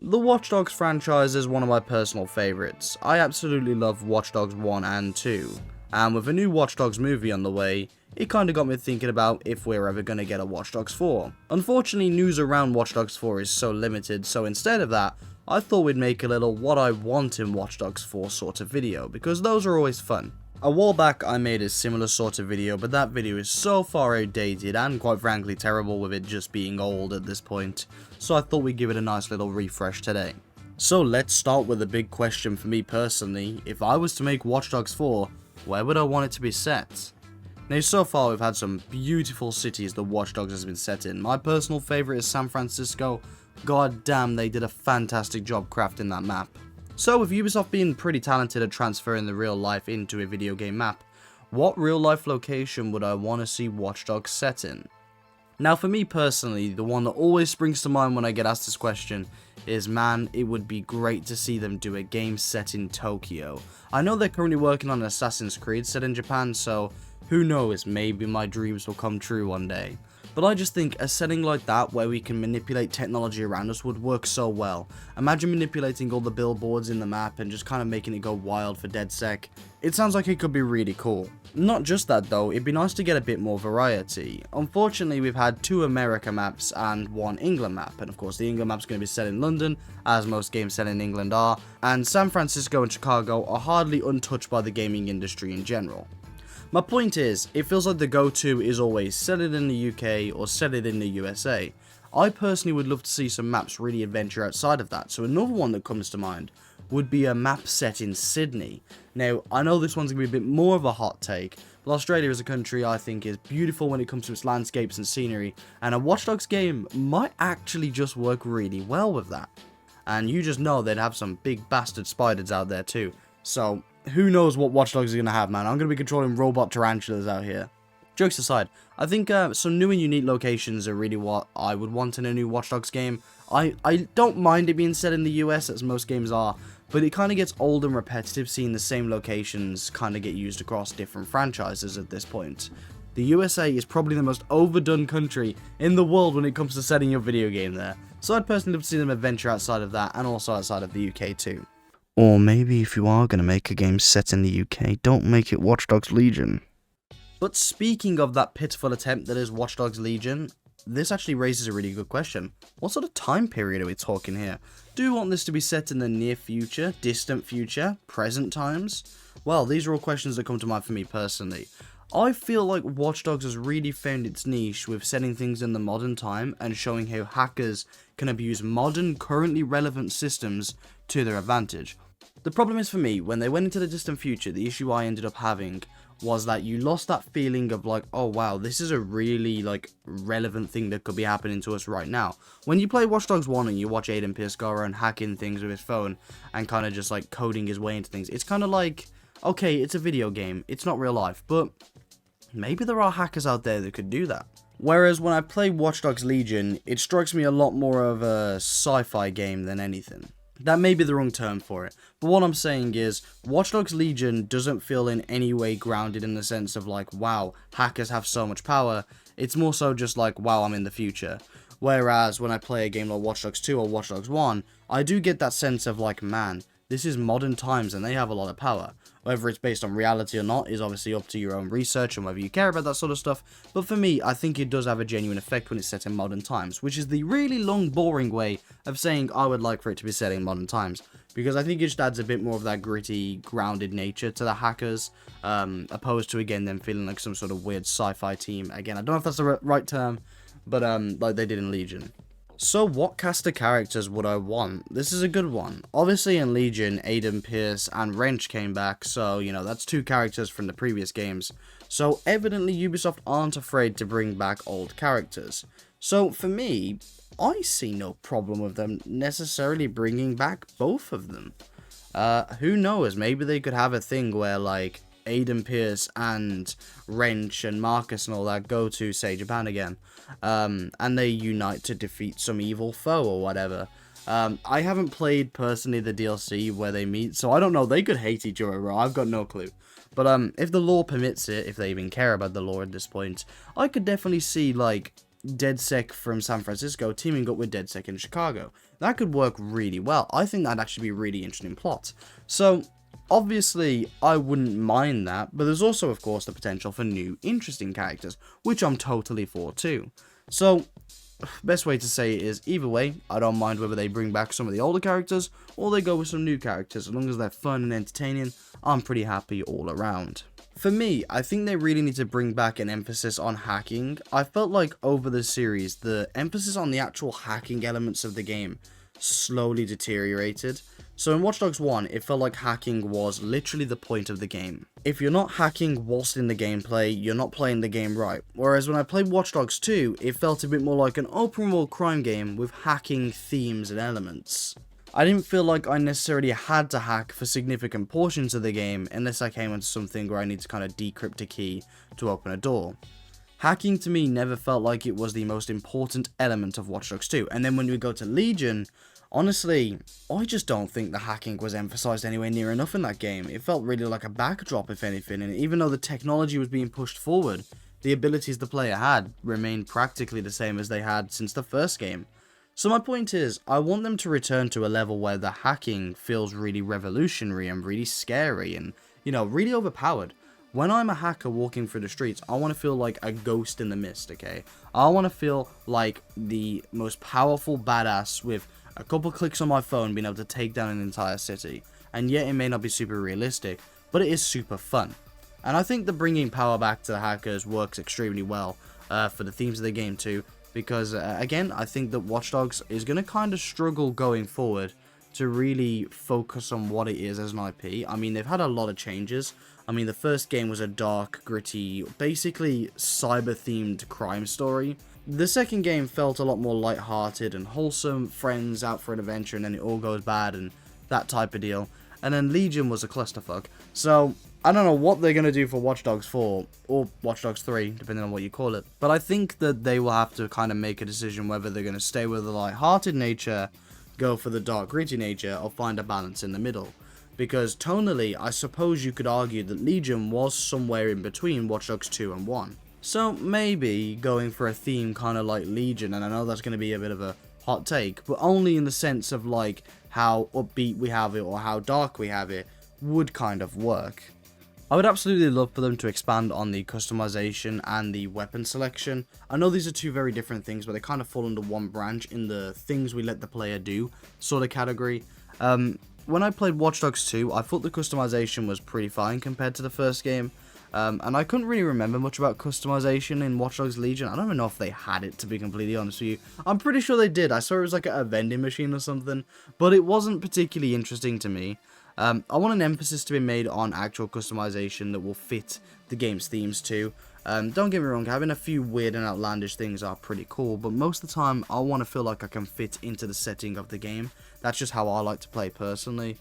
The Watch Dogs franchise is one of my personal favourites. I absolutely love Watch Dogs 1 and 2, and with a new Watch Dogs movie on the way, it kinda got me thinking about if we're ever gonna get a Watch Dogs 4. Unfortunately, news around Watch Dogs 4 is so limited, so instead of that, I thought we'd make a little what I want in Watch Dogs 4 sort of video, because those are always fun. A while back I made a similar sort of video, but that video is so far outdated and quite frankly terrible with it just being old at this point, so I thought we'd give it a nice little refresh today. So let's start with a big question for me personally. If I was to make Watch Dogs 4, where would I want it to be set? Now so far we've had some beautiful cities that Watch Dogs has been set in. My personal favourite is San Francisco. God damn, they did a fantastic job crafting that map. So with Ubisoft being pretty talented at transferring the real life into a video game map, what real life location would I want to see Watch Dogs set in? Now for me personally, the one that always springs to mind when I get asked this question is, man, it would be great to see them do a game set in Tokyo. I know they're currently working on an Assassin's Creed set in Japan, so who knows, maybe my dreams will come true one day. But I just think a setting like that where we can manipulate technology around us would work so well. Imagine manipulating all the billboards in the map and just kind of making it go wild for DedSec. It sounds like it could be really cool. Not just that though, it'd be nice to get a bit more variety. Unfortunately, we've had 2 America maps and 1 England map, and of course the England map's going to be set in London, as most games set in England are, and San Francisco and Chicago are hardly untouched by the gaming industry in general. My point is, it feels like the go-to is always set it in the UK or set it in the USA. I personally would love to see some maps really adventure outside of that, so another one that comes to mind would be a map set in Sydney. Now, I know this one's going to be a bit more of a hot take, but Australia as a country I think is beautiful when it comes to its landscapes and scenery, and a Watch Dogs game might actually just work really well with that. And you just know they'd have some big bastard spiders out there too, so who knows what Watch Dogs are going to have, man. I'm going to be controlling robot tarantulas out here. Jokes aside, I think some new and unique locations are really what I would want in a new Watch Dogs game. I don't mind it being set in the US, as most games are, but it kind of gets old and repetitive seeing the same locations kind of get used across different franchises at this point. The USA is probably the most overdone country in the world when it comes to setting your video game there, so I'd personally love to see them adventure outside of that and also outside of the UK too. Or maybe if you are going to make a game set in the UK, don't make it Watch Dogs Legion. But speaking of that pitiful attempt that is Watch Dogs Legion, this actually raises a really good question. What sort of time period are we talking here? Do you want this to be set in the near future, distant future, present times? Well, these are all questions that come to mind for me personally. I feel like Watch Dogs has really found its niche with setting things in the modern time and showing how hackers can abuse modern, currently relevant systems to their advantage. The problem is for me, when they went into the distant future, the issue I ended up having was that you lost that feeling of like, oh wow, this is a really like relevant thing that could be happening to us right now. When you play Watch Dogs 1 and you watch Aiden Pierce go around hacking things with his phone and kind of just like coding his way into things, it's kind of like, okay, it's a video game, it's not real life, but maybe there are hackers out there that could do that. Whereas when I play Watch Dogs Legion, it strikes me a lot more of a sci-fi game than anything. That may be the wrong term for it, but what I'm saying is, Watch Dogs Legion doesn't feel in any way grounded in the sense of like, wow, hackers have so much power. It's more so just like, wow, I'm in the future. Whereas when I play a game like Watch Dogs 2 or Watch Dogs 1, I do get that sense of like, man, this is modern times and they have a lot of power. Whether it's based on reality or not is obviously up to your own research and whether you care about that sort of stuff, but for me, I think it does have a genuine effect when it's set in modern times, which is the really long, boring way of saying I would like for it to be set in modern times, because I think it just adds a bit more of that gritty, grounded nature to the hackers, opposed to, again, them feeling like some sort of weird sci-fi team. Again, I don't know if that's the right term, but like they did in Legion. So what cast of characters would I want? This is a good one. Obviously in Legion, Aiden Pierce and Wrench came back, so you know, that's 2 characters from the previous games. So evidently Ubisoft aren't afraid to bring back old characters. So for me, I see no problem with them necessarily bringing back both of them. Who knows, maybe they could have a thing where like Aiden Pierce and Wrench and Marcus and all that go to, say, Japan again, and they unite to defeat some evil foe or whatever. I haven't played personally the DLC where they meet, so I don't know, they could hate each other, I've got no clue. But if the lore permits it, if they even care about the lore at this point, I could definitely see like DedSec from San Francisco teaming up with DedSec in Chicago. that could work really well. I think that'd actually be a really interesting plot. So, obviously, I wouldn't mind that, but there's also, of course, the potential for new, interesting characters, which I'm totally for too. So, best way to say it is, either way, I don't mind whether they bring back some of the older characters, or they go with some new characters. As long as they're fun and entertaining, I'm pretty happy all around. For me, I think they really need to bring back an emphasis on hacking. I felt like over the series, the emphasis on the actual hacking elements of the game slowly deteriorated. So in Watch Dogs 1, it felt like hacking was literally the point of the game. If you're not hacking whilst in the gameplay, you're not playing the game right. Whereas when I played Watch Dogs 2, it felt a bit more like an open world crime game with hacking themes and elements. I didn't feel like I necessarily had to hack for significant portions of the game unless I came into something where I need to kind of decrypt a key to open a door. Hacking to me never felt like it was the most important element of Watch Dogs 2. And then when we go to Legion, honestly, I just don't think the hacking was emphasized anywhere near enough in that game. It felt really like a backdrop if anything, and even though the technology was being pushed forward, the abilities the player had remained practically the same as they had since the first game. So my point is, I want them to return to a level where the hacking feels really revolutionary and really scary and, really overpowered. When I'm a hacker walking through the streets, I want to feel like a ghost in the mist, okay? I want to feel like the most powerful badass with a couple clicks on my phone being able to take down an entire city. And yet it may not be super realistic, but it is super fun. And I think that bringing power back to the hackers works extremely well for the themes of the game too. Because, again, I think that Watch Dogs is going to kind of struggle going forward to really focus on what it is as an IP. I mean, they've had a lot of changes. I mean, the first game was a dark, gritty, basically cyber-themed crime story. The second game felt a lot more light-hearted and wholesome, friends out for an adventure and then it all goes bad and that type of deal. And then Legion was a clusterfuck. So, I don't know what they're going to do for Watch Dogs 4, or Watch Dogs 3, depending on what you call it. But I think that they will have to kind of make a decision whether they're going to stay with the light-hearted nature, go for the dark, gritty nature, or find a balance in the middle. Because tonally, I suppose you could argue that Legion was somewhere in between Watch Dogs 2 and 1. So maybe going for a theme kind of like Legion, and I know that's going to be a bit of a hot take, but only in the sense of like how upbeat we have it or how dark we have it, would kind of work. I would absolutely love for them to expand on the customization and the weapon selection. I know these are two very different things, but they kind of fall under one branch in the things we let the player do sort of category. When I played Watch Dogs 2, I thought the customization was pretty fine compared to the first game. And I couldn't really remember much about customization in Watch Dogs Legion. I don't even know if they had it, to be completely honest with you. I'm pretty sure they did. I saw it was like a vending machine or something, but it wasn't particularly interesting to me. I want an emphasis to be made on actual customization that will fit the game's themes too. Don't get me wrong, having a few weird and outlandish things are pretty cool, but most of the time I want to feel like I can fit into the setting of the game. That's just how I like to play personally.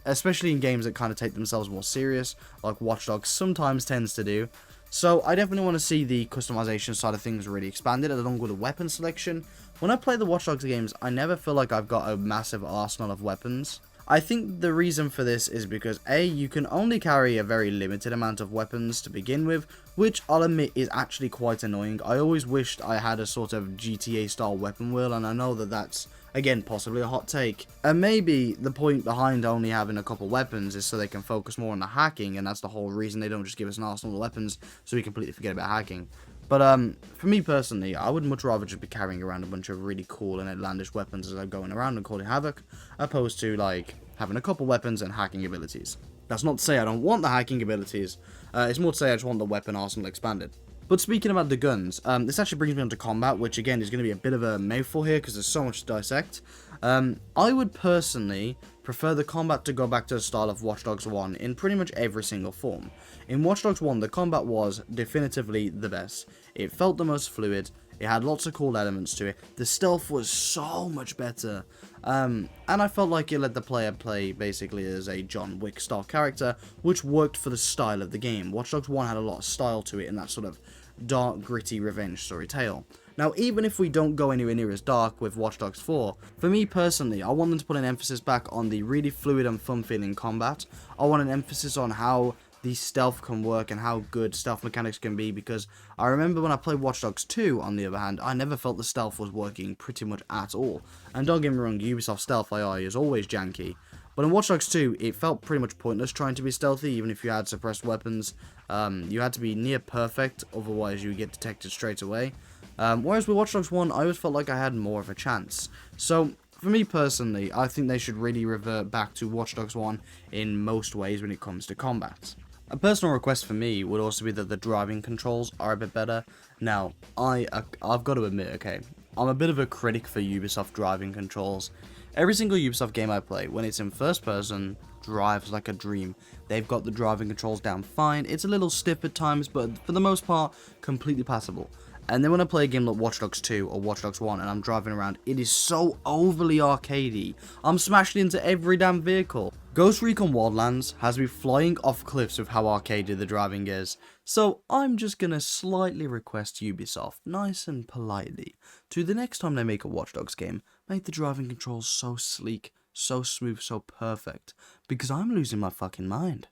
Especially in games that kind of take themselves more serious, like Watch Dogs sometimes tends to do. So I definitely want to see the customization side of things really expanded, along with the weapon selection. When I play the Watch Dogs games, I never feel like I've got a massive arsenal of weapons. I think the reason for this is because A, you can only carry a very limited amount of weapons to begin with, which I'll admit is actually quite annoying. I always wished I had a sort of GTA style weapon wheel, and I know that that's, again, possibly a hot take. And maybe the point behind only having a couple weapons is so they can focus more on the hacking, and that's the whole reason they don't just give us an arsenal of weapons so we completely forget about hacking. But for me personally, I would much rather just be carrying around a bunch of really cool and outlandish weapons as I'm going around and causing havoc, opposed to like having a couple weapons and hacking abilities. That's not to say I don't want the hacking abilities, it's more to say I just want the weapon arsenal expanded. But speaking about the guns, this actually brings me on to combat, which again is going to be a bit of a mouthful here because there's so much to dissect. I would personally prefer the combat to go back to the style of Watch Dogs 1 in pretty much every single form. In Watch Dogs 1, the combat was definitively the best. It felt the most fluid, it had lots of cool elements to it, the stealth was so much better, and I felt like it let the player play basically as a John Wick style character, which worked for the style of the game. Watch Dogs 1 had a lot of style to it in that sort of dark, gritty revenge story tale. Now, even if we don't go anywhere near as dark with Watch Dogs 4, for me personally, I want them to put an emphasis back on the really fluid and fun feeling combat. I want an emphasis on how the stealth can work and how good stealth mechanics can be, because I remember when I played Watch Dogs 2, on the other hand, I never felt the stealth was working pretty much at all. And don't get me wrong, Ubisoft stealth AI is always janky, but in Watch Dogs 2, it felt pretty much pointless trying to be stealthy, even if you had suppressed weapons. You had to be near perfect, otherwise you would get detected straight away. Whereas with Watch Dogs 1, I always felt like I had more of a chance. So, for me personally, I think they should really revert back to Watch Dogs 1 in most ways when it comes to combat. A personal request for me would also be that the driving controls are a bit better. Now, I've got to admit, okay, I'm a bit of a critic for Ubisoft driving controls. Every single Ubisoft game I play, when it's in first person, drives like a dream. They've got the driving controls down fine. It's a little stiff at times, but for the most part, completely passable. And then when I play a game like Watch Dogs 2 or Watch Dogs 1 and I'm driving around, it is so overly arcadey. I'm smashing into every damn vehicle. Ghost Recon Wildlands has me flying off cliffs with how arcadey the driving is. So I'm just gonna slightly request Ubisoft, nice and politely, to the next time they make a Watch Dogs game, make the driving controls so sleek, so smooth, so perfect. Because I'm losing my fucking mind.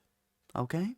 Okay?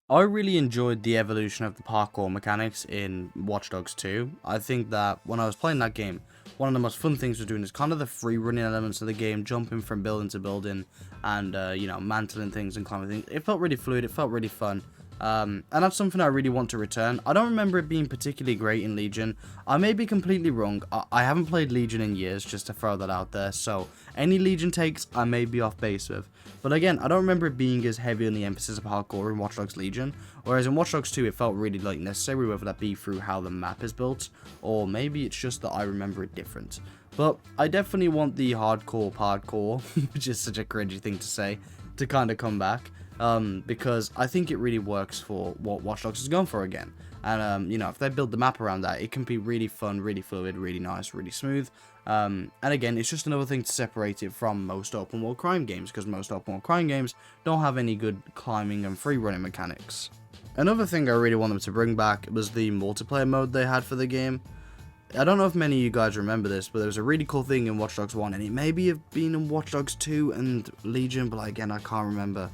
I really enjoyed the evolution of the parkour mechanics in Watch Dogs 2. I think that when I was playing that game, one of the most fun things was doing is kind of the free running elements of the game, jumping from building to building, and, you know, mantling things and climbing things. It felt really fluid, it felt really fun. And that's something I really want to return. I don't remember it being particularly great in Legion. I may be completely wrong. I haven't played Legion in years, just to throw that out there. So, any Legion takes, I may be off base with. But again, I don't remember it being as heavy on the emphasis of parkour in Watch Dogs Legion. Whereas in Watch Dogs 2, it felt really like necessary, whether that be through how the map is built, or maybe it's just that I remember it different. But I definitely want the hardcore parkour, which is such a cringy thing to say, to kind of come back. Because I think it really works for what Watch Dogs is going for again. And, you know, if they build the map around that, it can be really fun, really fluid, really nice, really smooth. And again, it's just another thing to separate it from most open world crime games, because most open world crime games don't have any good climbing and free running mechanics. Another thing I really want them to bring back was the multiplayer mode they had for the game. I don't know if many of you guys remember this, but there was a really cool thing in Watch Dogs 1, and it maybe have been in Watch Dogs 2 and Legion, but again, I can't remember.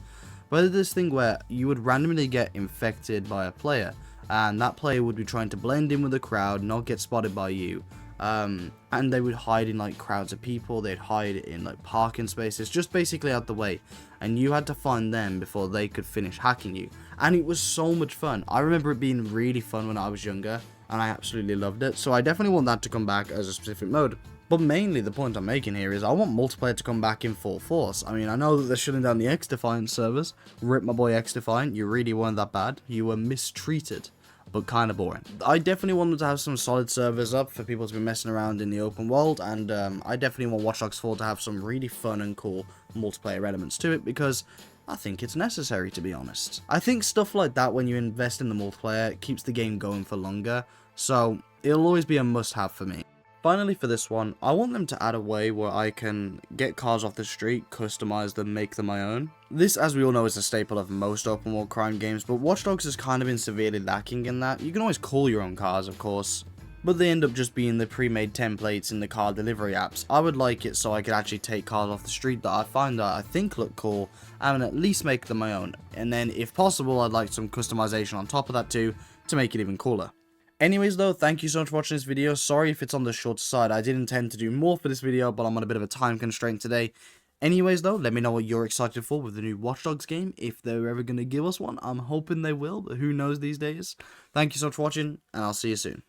But this thing where you would randomly get infected by a player, and that player would be trying to blend in with the crowd, not get spotted by you. And they would hide in like crowds of people, they'd hide in like parking spaces, just basically out the way, and you had to find them before they could finish hacking you. And it was so much fun. I remember it being really fun when I was younger, and I absolutely loved it. So I definitely want that to come back as a specific mode. But mainly the point I'm making here is I want multiplayer to come back in full force. I mean, I know that they're shutting down the X-Defiant servers. Rip my boy X-Defiant, you really weren't that bad. You were mistreated, but kind of boring. I definitely want them to have some solid servers up for people to be messing around in the open world, and I definitely want Watch Dogs 4 to have some really fun and cool multiplayer elements to it, because I think it's necessary, to be honest. I think stuff like that, when you invest in the multiplayer, keeps the game going for longer, so it'll always be a must-have for me. Finally, for this one, I want them to add a way where I can get cars off the street, customize them, make them my own. This, as we all know, is a staple of most open world crime games, but Watch Dogs has kind of been severely lacking in that. You can always call your own cars, of course, but they end up just being the pre-made templates in the car delivery apps. I would like it so I could actually take cars off the street that I find that I think look cool, and at least make them my own. And then, if possible, I'd like some customization on top of that too, to make it even cooler. Anyways though, thank you so much for watching this video. Sorry if it's on the short side. I did intend to do more for this video, but I'm on a bit of a time constraint today. Anyways though, let me know what you're excited for with the new Watch Dogs game, if they're ever going to give us one. I'm hoping they will, but who knows these days. Thank you so much for watching, and I'll see you soon.